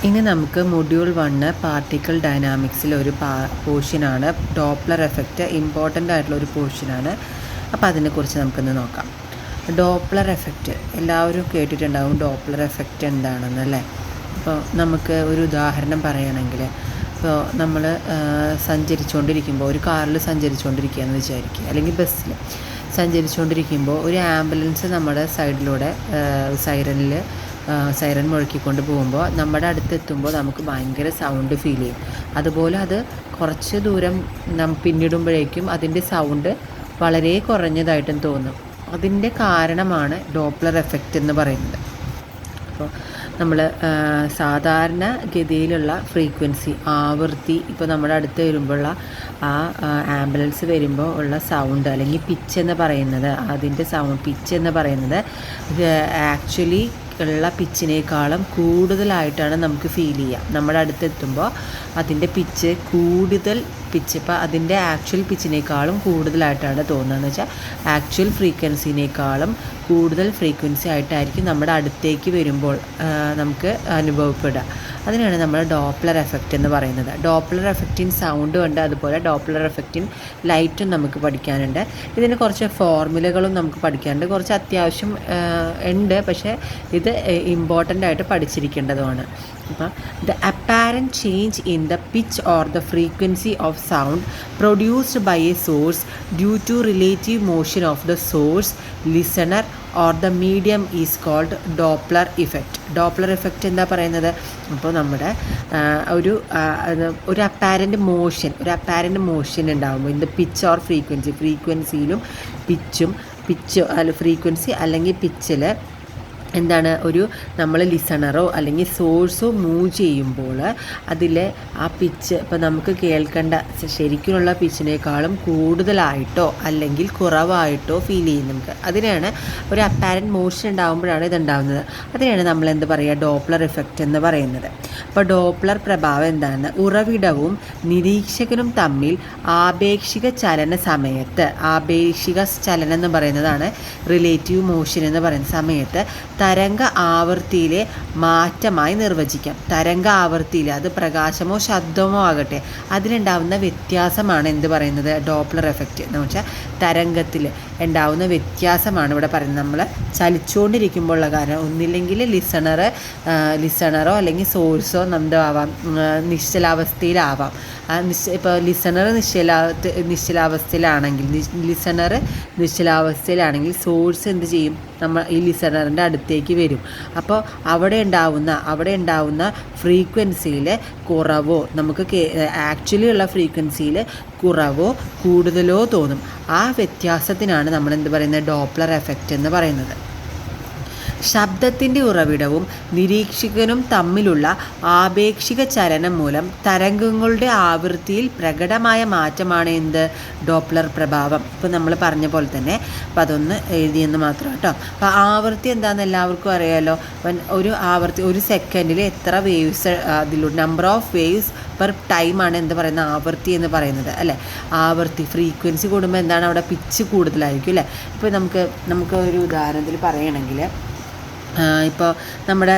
ഇനി നമുക്ക് module 1 particle ഡൈനാമിക്സിലെ ഒരു പോർഷനാണ് ഡോപ്ലർ എഫക്റ്റ്. ഇമ്പോർട്ടൻ്റ് ആയിട്ടുള്ള ഒരു പോർഷനാണ്. അപ്പോൾ അതിനെക്കുറിച്ച് നമുക്കൊന്ന് നോക്കാം. ഡോപ്ലർ എഫക്റ്റ് എല്ലാവരും കേട്ടിട്ടുണ്ടാവും. ഡോപ്ലർ എഫക്റ്റ് എന്താണെന്നല്ലേ? അപ്പോൾ നമുക്ക് ഒരു ഉദാഹരണം പറയുകയാണെങ്കിൽ, ഇപ്പോൾ നമ്മൾ സഞ്ചരിച്ചുകൊണ്ടിരിക്കുമ്പോൾ, ഒരു കാറിൽ സഞ്ചരിച്ചുകൊണ്ടിരിക്കുകയെന്ന് വിചാരിക്കുക, അല്ലെങ്കിൽ ബസ്സിൽ സഞ്ചരിച്ചുകൊണ്ടിരിക്കുമ്പോൾ ഒരു ആംബുലൻസ് നമ്മുടെ സൈഡിലൂടെ സൈറൻ മുഴക്കിക്കൊണ്ട് പോകുമ്പോൾ നമ്മുടെ അടുത്തെത്തുമ്പോൾ നമുക്ക് ഭയങ്കര സൗണ്ട് ഫീൽ ചെയ്യും. അതുപോലെ അത് കുറച്ച് ദൂരം പിന്നിടുമ്പോഴേക്കും അതിൻ്റെ സൗണ്ട് വളരെ കുറഞ്ഞതായിട്ടും തോന്നും. അതിൻ്റെ കാരണമാണ് ഡോപ്ലർ എഫക്റ്റ് എന്ന് പറയുന്നത്. അപ്പോൾ നമ്മൾ സാധാരണ ഗതിയിലുള്ള ഫ്രീക്വൻസി, ആവൃത്തി, ഇപ്പോൾ നമ്മുടെ അടുത്ത് വരുമ്പോഴുള്ള ആ ആംബുലൻസ് വരുമ്പോൾ ഉള്ള സൗണ്ട് അല്ലെങ്കിൽ പിച്ച് എന്ന് പറയുന്നത്, അതിൻ്റെ പിച്ച് എന്ന് പറയുന്നത് ആക്ച്വലി ഉള്ള പിച്ചിനേക്കാളും കൂടുതലായിട്ടാണ് നമുക്ക് ഫീൽ ചെയ്യുക. നമ്മുടെ അടുത്തെത്തുമ്പോൾ അതിൻ്റെ പിച്ച് ഇപ്പോൾ അതിൻ്റെ ആക്ച്വൽ പിച്ചിനേക്കാളും കൂടുതലായിട്ടാണ് തോന്നുന്നതെന്ന് വെച്ചാൽ ആക്ച്വൽ ഫ്രീക്വൻസിനേക്കാളും കൂടുതൽ ഫ്രീക്വൻസി ആയിട്ടായിരിക്കും നമ്മുടെ അടുത്തേക്ക് വരുമ്പോൾ നമുക്ക് അനുഭവപ്പെടുക. അതിനാണ് നമ്മൾ ഡോപ്ലർ എഫക്റ്റ് എന്ന് പറയുന്നത്. ഡോപ്ലർ എഫക്റ്റിൻ സൗണ്ടും ഉണ്ട്, അതുപോലെ ഡോപ്ലർ എഫക്റ്റിൻ ലൈറ്റും നമുക്ക് പഠിക്കാനുണ്ട്. ഇതിന് കുറച്ച് ഫോർമുലകളും നമുക്ക് പഠിക്കാനുണ്ട്. കുറച്ച് അത്യാവശ്യം ഉണ്ട്, പക്ഷേ ഇത് ഇമ്പോർട്ടൻ്റ് ആയിട്ട് പഠിച്ചിരിക്കേണ്ടതുമാണ്. അപ്പോൾ the apparent change in the pitch or the frequency of sound produced by a source due to relative motion of the source, listener or the medium is called Doppler effect. Doppler effect എന്താ പറയുന്നത്? അപ്പോൾ നമ്മുടെ ഒരു apparent motion ഉണ്ടാകുമ്പോൾ in the pitch or ഫ്രീക്വൻസിയിലും frequency അല്ലെങ്കിൽ പിച്ചിൽ എന്താണ്, നമ്മൾ ലിസണറോ അല്ലെങ്കിൽ സോഴ്സോ മൂവ് ചെയ്യുമ്പോൾ അതിലെ ആ പിച്ച് ഇപ്പോൾ നമുക്ക് കേൾക്കേണ്ട ശരിക്കുമുള്ള പിച്ചിനേക്കാളും കൂടുതലായിട്ടോ അല്ലെങ്കിൽ കുറവായിട്ടോ ഫീൽ ചെയ്യും നമുക്ക്. അതിനാണ് ഒരു അപ്പാരൻറ്റ് മോഷൻ ഉണ്ടാകുമ്പോഴാണ് ഇതുണ്ടാകുന്നത്. അതിനാണ് നമ്മൾ എന്ത് പറയുക, ഡോപ്ലർ ഇഫക്റ്റ് എന്ന് പറയുന്നത്. അപ്പോൾ ഡോപ്ലർ പ്രഭാവം എന്താണ്? ഉറവിടവും നിരീക്ഷകനും തമ്മിൽ ആപേക്ഷിക ചലനം എന്ന് പറയുന്നതാണ് റിലേറ്റീവ് മോഷൻ എന്ന് പറയുന്ന സമയത്ത് തരംഗ ആവൃത്തിയിലെ മാറ്റമായി നിർവചിക്കാം. തരംഗ ആവൃത്തിയിൽ അത് പ്രകാശമോ ശബ്ദമോ ആകട്ടെ, അതിലുണ്ടാവുന്ന വ്യത്യാസമാണ് എന്ത് പറയുന്നത്, ഡോപ്ലർ എഫക്റ്റ് എന്ന് വെച്ചാൽ തരംഗത്തിൽ ഉണ്ടാവുന്ന വ്യത്യാസമാണ് ഇവിടെ പറയുന്നത്. നമ്മൾ ചലിച്ചുകൊണ്ടിരിക്കുമ്പോഴുള്ള കാരണം ഒന്നില്ലെങ്കിൽ ലിസണറോ അല്ലെങ്കിൽ സോഴ്സോ എന്താവാം, നിശ്ചലാവസ്ഥയിലാവാം. ഇപ്പോൾ ലിസണർ നിശ്ചലാവസ്ഥയിലാണെങ്കിൽ സോഴ്സ് എന്ത് ചെയ്യും, ഈ ലിസണറിൻ്റെ അടുത്തേക്ക് വരും. അപ്പോൾ അവിടെ ഉണ്ടാവുന്ന ഫ്രീക്വൻസിയിൽ കുറവോ, നമുക്ക് ആക്ച്വലി ഉള്ള ഫ്രീക്വൻസിയിൽ കുറവോ കൂടുതലോ തോന്നും. ആ വ്യത്യാസത്തിനാണ് നമ്മൾ എന്ത് പറയുന്നത്, ഡോപ്ലർ എഫക്റ്റ് എന്ന് പറയുന്നത്. ശബ്ദത്തിൻ്റെ ഉറവിടവും നിരീക്ഷകനും തമ്മിലുള്ള ആപേക്ഷിക ചലനം മൂലം തരംഗങ്ങളുടെ ആവൃത്തിയിൽ പ്രകടമായ മാറ്റമാണ് എന്ത്, ഡോപ്ലർ പ്രഭാവം. ഇപ്പോൾ നമ്മൾ പറഞ്ഞ പോലെ തന്നെ, അപ്പോൾ അതൊന്ന് എഴുതിയെന്ന് മാത്രം കേട്ടോ. അപ്പോൾ ആവൃത്തി എന്താണെന്ന് എല്ലാവർക്കും അറിയാമല്ലോ. ഒരു സെക്കൻഡിൽ എത്ര വേവ്സ് അതിലൂടെ, നമ്പർ ഓഫ് വേവ്സ് പെർ ടൈമാണ് എന്ത് പറയുന്നത്, ആവൃത്തി എന്ന് പറയുന്നത് അല്ലേ. ആവൃത്തി ഫ്രീക്വൻസി കൂടുമ്പോൾ എന്താണ്, അവിടെ പിച്ച് കൂടുതലായിരിക്കും അല്ലേ. ഇപ്പോൾ നമുക്ക് ഒരു ഉദാഹരണത്തിൽ പറയുകയാണെങ്കിൽ, ഇപ്പോൾ നമ്മുടെ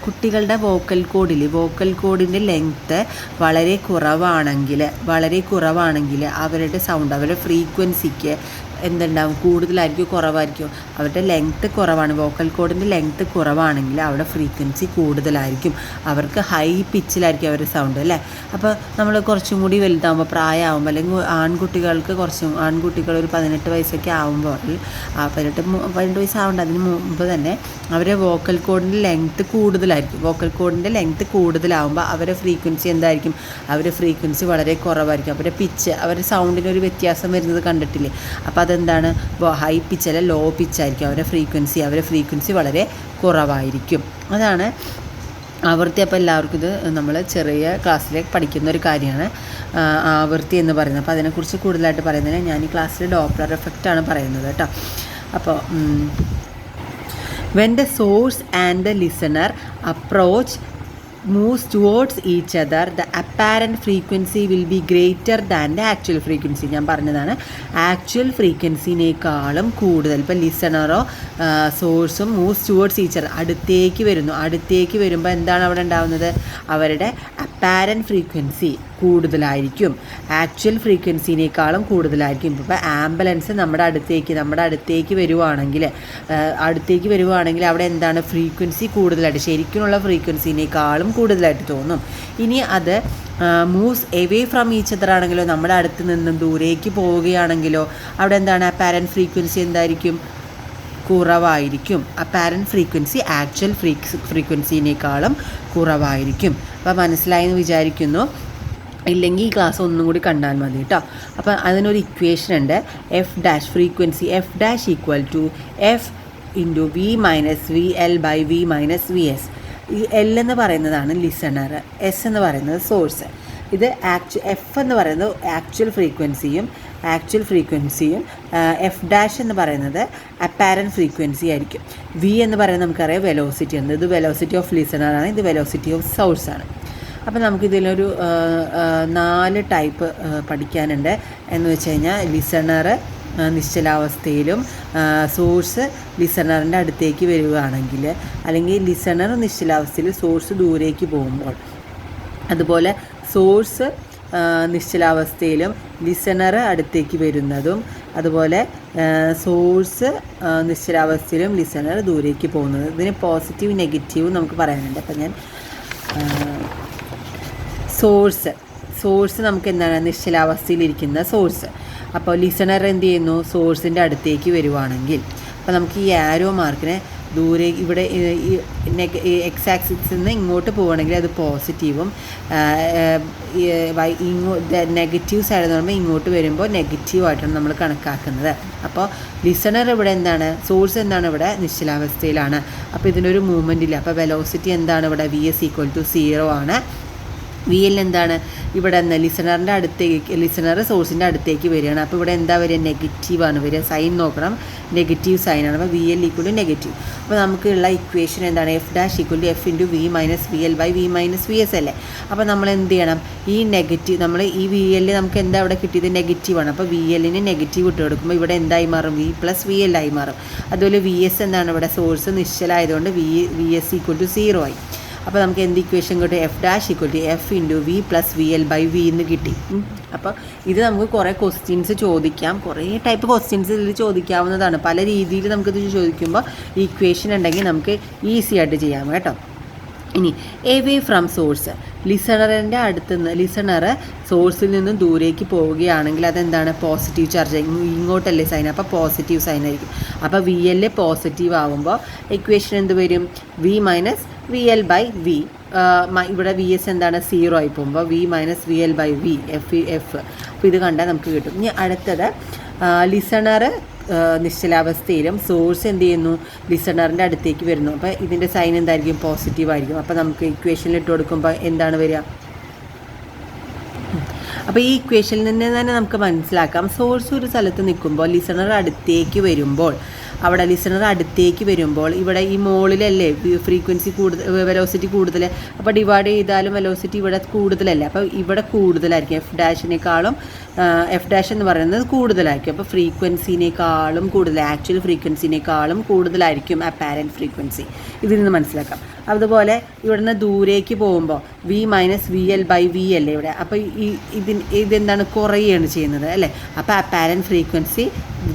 കുട്ടികളുടെ വോക്കൽ കോഡിൻ്റെ ലെങ്ത്ത് വളരെ കുറവാണെങ്കിൽ അവരുടെ സൗണ്ട്, അവരുടെ ഫ്രീക്വൻസിക്ക് എന്തുണ്ടാവും, കൂടുതലായിരിക്കും കുറവായിരിക്കും. അവരുടെ ലെങ്ത്ത് കുറവാണ്, വോക്കൽ കോഡിൻ്റെ ലെങ്ത്ത് കുറവാണെങ്കിൽ അവിടെ ഫ്രീക്വൻസി കൂടുതലായിരിക്കും. അവർക്ക് ഹൈ പിച്ചിലായിരിക്കും അവരുടെ സൗണ്ട് അല്ലേ. അപ്പോൾ നമ്മൾ കുറച്ചും കൂടി വലുതാകുമ്പോൾ, പ്രായമാകുമ്പോൾ, അല്ലെങ്കിൽ ആൺകുട്ടികൾ ഒരു 18 വയസ്സൊക്കെ ആകുമ്പോൾ, 18 വയസ്സാവേണ്ട അതിന് മുമ്പ് തന്നെ അവരുടെ വോക്കൽ കോഡിൻ്റെ ലെങ്ത്ത് കൂടുതലാകുമ്പോൾ അവരുടെ ഫ്രീക്വൻസി എന്തായിരിക്കും, അവരുടെ ഫ്രീക്വൻസി വളരെ കുറവായിരിക്കും. അവരുടെ പിച്ച്, അവരുടെ സൗണ്ടിനൊരു വ്യത്യാസം വരുന്നത് കണ്ടിട്ടില്ലേ. അപ്പോൾ അതെന്താണ്, ഹൈ പിച്ചല്ല ലോ പിച്ചായിരിക്കും അവരുടെ ഫ്രീക്വൻസി വളരെ കുറവായിരിക്കും. അതാണ് ആവൃത്തി. അപ്പോൾ എല്ലാവർക്കും ഇത് നമ്മൾ ചെറിയ ക്ലാസ്സിലേക്ക് പഠിക്കുന്ന ഒരു കാര്യമാണ് ആവൃത്തി എന്ന് പറയുന്നത്. അപ്പോൾ അതിനെക്കുറിച്ച് കൂടുതലായിട്ട് പറയുന്നതിന് ഞാൻ ഈ ക്ലാസ്സിൽ ഡോപ്ലർ എഫക്റ്റാണ് പറയുന്നത് കേട്ടോ. അപ്പോൾ when the source and the listener approach moves towards each other, the apparent frequency will be greater than the actual frequency. ഞാൻ പറഞ്ഞതാണ്, ആക്ച്വൽ ഫ്രീക്വൻസിനേക്കാളും കൂടുതൽ. ഇപ്പോൾ ലിസണറോ സോഴ്സും മൂവ്സ് ടുവേർഡ്സ് ഈച്ച് അതർ, അടുത്തേക്ക് വരുമ്പോൾ എന്താണ് അവിടെ ഉണ്ടാകുന്നത്? അവരുടെ അപ്പാരൻറ്റ് ഫ്രീക്വൻസി കൂടുതലായിരിക്കും, ആക്ച്വൽ ഫ്രീക്വൻസിനേക്കാളും കൂടുതലായിരിക്കും. ഇപ്പോൾ ആംബുലൻസ് നമ്മുടെ അടുത്തേക്ക് വരുവാണെങ്കിൽ അവിടെ എന്താണ്? ഫ്രീക്വൻസി കൂടുതലായിട്ട്, ശരിക്കുമുള്ള ഫ്രീക്വൻസിനേക്കാളും കൂടുതലായിട്ട് തോന്നും. ഇനി അത് moves away from each other ആണെങ്കിലോ, നമ്മുടെ അടുത്ത് നിന്നും ദൂരേക്ക് പോവുകയാണെങ്കിലോ അവിടെ എന്താണ്? അപ്പാരൻറ്റ് ഫ്രീക്വൻസി എന്തായിരിക്കും? കുറവായിരിക്കും. അപ്പാരൻറ്റ് ഫ്രീക്വൻസി ആക്ച്വൽ ഫ്രീക്വൻസിനേക്കാളും കുറവായിരിക്കും. അപ്പോൾ മനസ്സിലായെന്ന് വിചാരിക്കുന്നു. ഇല്ലെങ്കിൽ ഈ ക്ലാസ് ഒന്നും കൂടി കണ്ടാൽ മതി കേട്ടോ. അപ്പോൾ അതിനൊരു ഇക്വേഷൻ ഉണ്ട്. Frequency F' F into V minus VL by V minus VS. ഈ L എന്ന് പറയുന്നതാണ് ലിസണർ, S എന്ന് പറയുന്നത് സോഴ്സ്. ഇത് F എന്ന് പറയുന്നത് ആക്ച്വൽ ഫ്രീക്വൻസിയും F' എന്ന് പറയുന്നത് അപ്പാരൻറ്റ് ഫ്രീക്വൻസി ആയിരിക്കും. V എന്ന് പറയുന്നത് നമുക്കറിയാം വെലോസിറ്റി ആണ്. ഇത് വെലോസിറ്റി ഓഫ് ലിസണറാണ്, ഇത് വെലോസിറ്റി ഓഫ് സോഴ്സാണ്. അപ്പോൾ നമുക്കിതിലൊരു 4 ടൈപ്പ് പഠിക്കാനുണ്ട്. എന്ന് വെച്ച് കഴിഞ്ഞാൽ ലിസണർ നിശ്ചലാവസ്ഥയിലും സോഴ്സ് ലിസണറിൻ്റെ അടുത്തേക്ക് വരികയാണെങ്കിൽ, അല്ലെങ്കിൽ ലിസണർ നിശ്ചലാവസ്ഥയിൽ സോഴ്സ് ദൂരേക്ക് പോകുമ്പോൾ, അതുപോലെ സോഴ്സ് നിശ്ചലാവസ്ഥയിലും ലിസണർ അടുത്തേക്ക് വരുന്നതും, അതുപോലെ സോഴ്സ് നിശ്ചലാവസ്ഥയിലും ലിസണർ ദൂരേക്ക് പോകുന്നത്. ഇതിന് പോസിറ്റീവ് നെഗറ്റീവ് നമുക്ക് പറയാനുണ്ട്. അപ്പം ഞാൻ സോഴ്സ് നമുക്ക് എന്താണ്? നിശ്ചലാവസ്ഥയിലിരിക്കുന്ന സോഴ്സ്. അപ്പോൾ ലിസണർ എന്ത് ചെയ്യുന്നു? സോഴ്സിൻ്റെ അടുത്തേക്ക് വരുവാണെങ്കിൽ, അപ്പോൾ നമുക്ക് ഈ ആരോ മാർക്കിനെ ദൂരെ ഇവിടെ എക്സ് ആക്സിസിൽ നിന്ന് ഇങ്ങോട്ട് പോവുകയാണെങ്കിൽ അത് പോസിറ്റീവും, നെഗറ്റീവ് സൈഡ് എന്ന് പറയുമ്പോൾ ഇങ്ങോട്ട് വരുമ്പോൾ നെഗറ്റീവായിട്ടാണ് നമ്മൾ കണക്കാക്കുന്നത്. അപ്പോൾ ലിസണർ ഇവിടെ എന്താണ്? സോഴ്സ് എന്താണ്? ഇവിടെ നിശ്ചലാവസ്ഥയിലാണ്. അപ്പോൾ ഇതിനൊരു മൂവ്മെൻ്റ് ഇല്ല. അപ്പോൾ വെലോസിറ്റി എന്താണ്? ഇവിടെ VS = 0 ആണ്. VL എന്താണ്? ഇവിടെ നിന്ന് ലിസണർ സോഴ്സിൻ്റെ അടുത്തേക്ക് വരികയാണ്. അപ്പോൾ ഇവിടെ എന്താ വരിക? നെഗറ്റീവാണ് വരിക. സൈൻ നോക്കണം, നെഗറ്റീവ് സൈനാണ്. അപ്പോൾ VL = നെഗറ്റീവ്. അപ്പോൾ നമുക്കുള്ള ഇക്വേഷൻ എന്താണ്? F' F into V minus VL by V minus VS അല്ലേ. അപ്പോൾ നമ്മൾ എന്ത് ചെയ്യണം? ഈ നെഗറ്റീവ്, നമ്മൾ ഈ VL നമുക്ക് എന്താ ഇവിടെ കിട്ടിയത്? നെഗറ്റീവാണ്. അപ്പോൾ VLന് നെഗറ്റീവ് ഇട്ട് കൊടുക്കുമ്പോൾ ഇവിടെ എന്തായി മാറും? V + VL ആയി മാറും. അതുപോലെ VS എന്താണ്? ഇവിടെ സോഴ്സ് നിശ്ചലായതുകൊണ്ട് VS = 0 ആയി. അപ്പോൾ നമുക്ക് എന്ത് ഇക്വേഷൻ കിട്ടും? F' F into V + VL by V എന്ന് കിട്ടി. അപ്പോൾ ഇത് നമുക്ക് കുറേ ക്വസ്റ്റ്യൻസ് ചോദിക്കാം, കുറേ ടൈപ്പ് ക്വസ്റ്റ്യൻസ് ഇതിൽ ചോദിക്കാവുന്നതാണ്. പല രീതിയിൽ നമുക്കിത് ചോദിക്കുമ്പോൾ ഈ ഇക്വേഷൻ ഉണ്ടെങ്കിൽ നമുക്ക് ഈസി ആയിട്ട് ചെയ്യാം കേട്ടോ. ഇനി എവേ ഫ്രം സോഴ്സ്, ലിസണറിൻ്റെ അടുത്തുനിന്ന്, ലിസണർ സോഴ്സിൽ നിന്നും ദൂരേക്ക് പോവുകയാണെങ്കിൽ അതെന്താണ്? Positive charge. ഇങ്ങോട്ടല്ലേ സൈൻ, അപ്പോൾ പോസിറ്റീവ് സൈൻ ആയിരിക്കും. അപ്പോൾ VL പോസിറ്റീവ് ആകുമ്പോൾ ഇക്വേഷൻ എന്ത് വരും? V minus VL by V. ഇവിടെ VS എന്താണ്? 0 ആയി പോകുമ്പോൾ V minus VL by V F. അപ്പോൾ ഇത് കണ്ടാൽ നമുക്ക് കിട്ടും. ഇനി അടുത്തത് ലിസണർ നിശ്ചലാവസ്ഥയിലും സോഴ്സ് എന്ത് ചെയ്യുന്നു? ലിസണറിൻ്റെ അടുത്തേക്ക് വരുന്നു. അപ്പോൾ ഇതിൻ്റെ സൈൻ എന്തായിരിക്കും? പോസിറ്റീവ് ആയിരിക്കും. അപ്പോൾ നമുക്ക് ഇക്വേഷനിൽ ഇട്ട് കൊടുക്കുമ്പോൾ എന്താണ് വരിക? അപ്പോൾ ഈ ഇക്വേഷനിൽ നിന്ന് തന്നെ നമുക്ക് മനസ്സിലാക്കാം, സോഴ്സ് ഒരു സ്ഥലത്ത് നിൽക്കുമ്പോൾ ലിസണർ അടുത്തേക്ക് വരുമ്പോൾ, ഇവിടെ ഈ മോളിലല്ലേ ഫ്രീക്വൻസി കൂടുതൽ, വെലോസിറ്റി കൂടുതൽ. അപ്പോൾ ഡിവൈഡ് ചെയ്താലും വെലോസിറ്റി ഇവിടെ കൂടുതലല്ലേ. അപ്പോൾ ഇവിടെ കൂടുതലായിരിക്കും. F' എന്ന് പറയുന്നത് കൂടുതലായിരിക്കും. അപ്പോൾ ഫ്രീക്വൻസിനേക്കാളും കൂടുതൽ, ആക്ച്വൽ ഫ്രീക്വൻസിനേക്കാളും കൂടുതലായിരിക്കും അപ്പാരൻറ്റ് ഫ്രീക്വൻസി. ഇതിൽ നിന്ന് മനസ്സിലാക്കാം. അതുപോലെ ഇവിടെ നിന്ന് ദൂരേക്ക് പോകുമ്പോൾ V minus VL by V അല്ലേ ഇവിടെ. അപ്പോൾ ഇതെന്താണ്? കുറയുകയാണ് ചെയ്യുന്നത് അല്ലേ. അപ്പോൾ അപ്പാരൻറ്റ് ഫ്രീക്വൻസി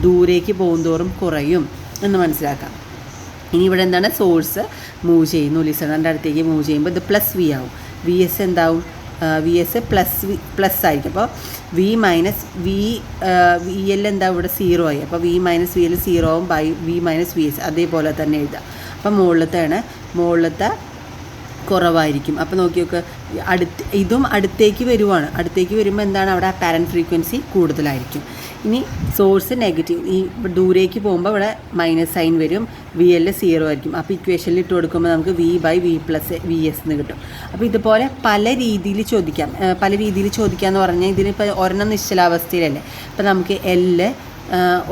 ദൂരേക്ക് പോകുന്തോറും കുറയും എന്ന് മനസ്സിലാക്കാം. ഇനി ഇവിടെ എന്താണ്? സോഴ്സ് മൂവ് ചെയ്യുന്നു, ലിസണറിൻ്റെ അടുത്തേക്ക് മൂവ് ചെയ്യുമ്പോൾ ഇത് +V ആവും. VS എന്താവും? VS പ്ലസ് ആയിരിക്കും. അപ്പോൾ V മൈനസ് VL എന്താ? ഇവിടെ 0 ആയി. അപ്പോൾ V മൈനസ് VL 0 ആവും ബൈ V മൈനസ് VS. അതേപോലെ തന്നെ എഴുതാം. അപ്പം മുകളിലത്തെ കുറവായിരിക്കും. അപ്പോൾ നോക്കി നോക്ക്, ഇതും അടുത്തേക്ക് വരുമ്പോൾ എന്താണ്? അവിടെ അപ്പാരൻറ്റ് ഫ്രീക്വൻസി കൂടുതലായിരിക്കും. ഇനി സോഴ്സ് നെഗറ്റീവ്, ഈ ദൂരേക്ക് പോകുമ്പോൾ ഇവിടെ മൈനസ് സൈൻ വരും, VL 0 ആയിരിക്കും. അപ്പോൾ ഇക്വേഷനിൽ ഇട്ട് കൊടുക്കുമ്പോൾ നമുക്ക് V ബൈ V + VS എന്ന് കിട്ടും. അപ്പോൾ ഇതുപോലെ പല രീതിയിൽ ചോദിക്കാം എന്ന് പറഞ്ഞാൽ ഇതിനിപ്പോൾ ഒരെണ്ണം നിശ്ചലാവസ്ഥയിലല്ലേ. അപ്പോൾ നമുക്ക് L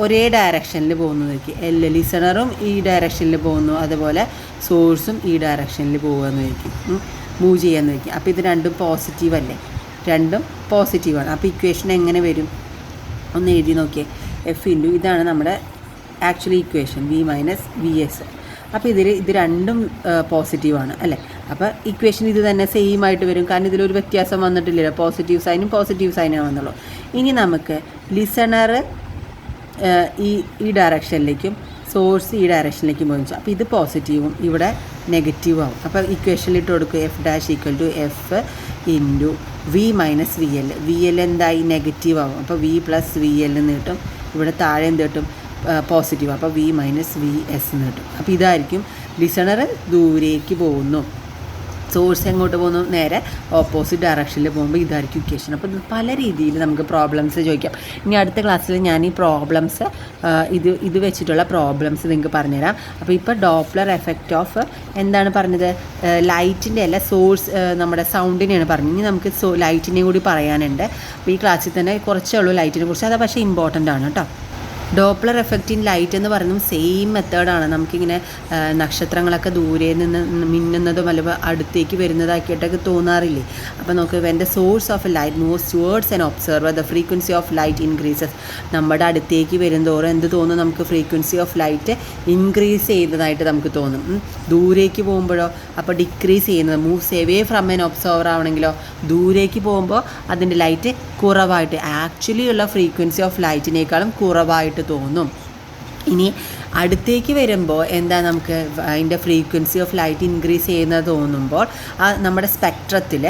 ഒരേ ഡയറക്ഷനിൽ പോകുന്നതായിരിക്കും. ലിസണറും ഈ ഡയറക്ഷനിൽ പോകുന്നു, അതുപോലെ സോഴ്സും ഈ ഡയറക്ഷനിൽ പോകുന്നതായിരിക്കും, മൂവ് ചെയ്യാമെന്നായിരിക്കും. അപ്പോൾ ഇത് രണ്ടും പോസിറ്റീവ് അല്ലേ, രണ്ടും പോസിറ്റീവാണ്. അപ്പോൾ ഇക്വേഷൻ എങ്ങനെ വരും ഒന്ന് എഴുതി നോക്കിയേ. എഫ് ഇൻറ്റു ഇതാണ് നമ്മുടെ actually equation, V minus V S. അപ്പോൾ ഇത് രണ്ടും പോസിറ്റീവാണ് അല്ലേ. അപ്പോൾ ഇക്വേഷൻ ഇത് തന്നെ സെയിം ആയിട്ട് വരും, കാരണം ഇതിലൊരു വ്യത്യാസം വന്നിട്ടില്ലല്ലോ, പോസിറ്റീവ് സൈനാണ് വന്നുള്ളൂ. ഇനി നമുക്ക് ലിസണർ ഈ ഡയറക്ഷനിലേക്കും സോഴ്സ് ഈ ഡയറക്ഷനിലേക്കും പോയിച്ചു. അപ്പോൾ ഇത് പോസിറ്റീവും ഇവിടെ നെഗറ്റീവും ആവും. അപ്പോൾ ഇക്വേഷനിൽ ഇട്ട് കൊടുക്കുക F dash equal to F into V minus V L. V L എന്തായി നെഗറ്റീവ് ആവും, അപ്പോൾ വി പ്ലസ് വി എൽ എന്ന് കിട്ടും. ഇവിടെ താഴെ എന്ത് കിട്ടും, പോസിറ്റീവ്, അപ്പോൾ വി മൈനസ് വി എസ് എന്ന് കിട്ടും. അപ്പോൾ ഇതായിരിക്കും ലിസണർ ദൂരേക്ക് പോകുന്നു, സോഴ്സ് എങ്ങോട്ട് പോകുന്നു, നേരെ ഓപ്പോസിറ്റ് ഡയറക്ഷനിൽ പോകുമ്പോൾ ഇതായിരിക്കും ഇക്വേഷൻ. അപ്പോൾ പല രീതിയിൽ നമുക്ക് പ്രോബ്ലംസ് ചോദിക്കാം. ഇനി അടുത്ത ക്ലാസ്സിൽ ഞാൻ ഈ പ്രോബ്ലംസ് ഇത് വെച്ചിട്ടുള്ള പ്രോബ്ലംസ് നിങ്ങൾക്ക് പറഞ്ഞുതരാം. അപ്പോൾ ഇപ്പോൾ ഡോപ്ലർ എഫക്റ്റ് ഓഫ് എന്താണ് പറഞ്ഞത്, ലൈറ്റിൻ്റെ അല്ല സോഴ്സ്, നമ്മുടെ സൗണ്ടിനെയാണ് പറഞ്ഞത്. ഇനി നമുക്ക് ലൈറ്റിനെ കൂടി പറയാനുണ്ട്. അപ്പോൾ ഈ ക്ലാസ്സിൽ തന്നെ കുറച്ചേ ഉള്ളൂ ലൈറ്റിനെ കുറിച്ച്, അത് പക്ഷേ ഇമ്പോർട്ടൻ്റ് ആണ് കേട്ടോ. ഡോപ്ലർ എഫക്റ്റ് ഇൻ ലൈറ്റ് എന്ന് പറയുന്നത് സെയിം മെത്തേഡാണ്. നമുക്കിങ്ങനെ നക്ഷത്രങ്ങളൊക്കെ ദൂരെ നിന്ന് മിന്നുന്നതും അല്ലെങ്കിൽ അടുത്തേക്ക് വരുന്നതാക്കിയിട്ടൊക്കെ തോന്നാറില്ലേ. അപ്പോൾ നമുക്ക് when the source of light moves towards an observer the frequency of light increases. നമ്മുടെ അടുത്തേക്ക് വരുന്തോറും എന്ത് തോന്നും, നമുക്ക് ഫ്രീക്വൻസി ഓഫ് ലൈറ്റ് ഇൻക്രീസ് ചെയ്യുന്നതായിട്ട് നമുക്ക് തോന്നും. ദൂരേക്ക് പോകുമ്പോഴോ അപ്പോൾ ഡിക്രീസ് ചെയ്യുന്നത്, moves away from an observer ആവണമെങ്കിലോ ദൂരേക്ക് പോകുമ്പോൾ അതിൻ്റെ ലൈറ്റ് കുറവായിട്ട്, ആക്ച്വലി ഉള്ള ഫ്രീക്വൻസി ഓഫ് ലൈറ്റിനേക്കാളും കുറവായിട്ട് തോന്നും. ഇനി അടുത്തേക്ക് വരുമ്പോൾ എന്താ, നമുക്ക് അതിൻ്റെ ഫ്രീക്വൻസി ഓഫ് ലൈറ്റ് ഇൻക്രീസ് ചെയ്യുന്നത് തോന്നുമ്പോൾ നമ്മുടെ സ്പെക്ട്രത്തിൽ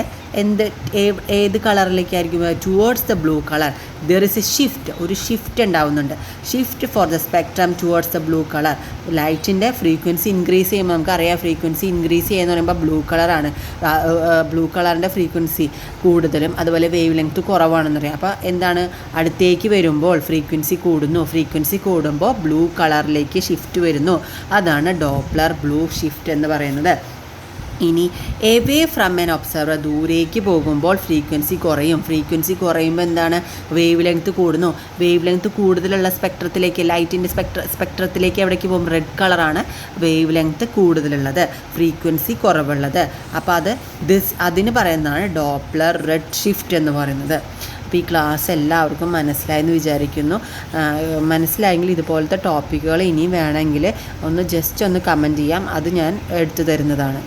ഏത് കളറിലേക്കായിരിക്കും, towards the blue colour. There is a ഒരു ഷിഫ്റ്റ് ഉണ്ടാവുന്നുണ്ട്, shift for the spectrum towards the blue colour. ലൈറ്റിൻ്റെ ഫ്രീക്വൻസി ഇൻക്രീസ് ചെയ്യുമ്പോൾ നമുക്കറിയാം, ഫ്രീക്വൻസി ഇൻക്രീസ് ചെയ്യുന്ന പറയുമ്പോൾ ബ്ലൂ കളറാണ്, ബ്ലൂ കളറിൻ്റെ ഫ്രീക്വൻസി കൂടുതലും അതുപോലെ വേവ് ലെങ്ത് കുറവാണെന്ന് പറയാം. അപ്പോൾ എന്താണ്, അടുത്തേക്ക് വരുമ്പോൾ ഫ്രീക്വൻസി കൂടുമ്പോൾ ബ്ലൂ കളറിലേക്ക് ഷിഫ്റ്റ് വരുന്നു. അതാണ് ഡോപ്ലർ ബ്ലൂ ഷിഫ്റ്റ് എന്ന് പറയുന്നത്. ഇനി എവേ ഫ്രം എൻ ഒബ്സർവർ, ദൂരേക്ക് പോകുമ്പോൾ ഫ്രീക്വൻസി കുറയുമ്പോൾ എന്താണ്, വേവ് ലെങ്ത് കൂടുന്നു. വേവ് ലെങ്ത് കൂടുതലുള്ള സ്പെക്ട്രത്തിലേക്ക്, ലൈറ്റിൻ്റെ സ്പെക്ട്രത്തിലേക്ക് എവിടേക്ക് പോകും, റെഡ് കളറാണ് വേവ് ലെങ്ത് കൂടുതലുള്ളത്, ഫ്രീക്വൻസി കുറവുള്ളത്. അപ്പോൾ അതിന് പറയുന്നതാണ് ഡോപ്ലർ റെഡ് ഷിഫ്റ്റ് എന്ന് പറയുന്നത്. അപ്പോൾ ഈ ക്ലാസ് എല്ലാവർക്കും മനസ്സിലായെന്ന് വിചാരിക്കുന്നു. മനസ്സിലായെങ്കിൽ ഇതുപോലത്തെ ടോപ്പിക്കുകൾ ഇനിയും വേണമെങ്കിൽ ജസ്റ്റ് ഒന്ന് കമൻറ്റ് ചെയ്യാം, അത് ഞാൻ എടുത്തു തരുന്നതാണ്.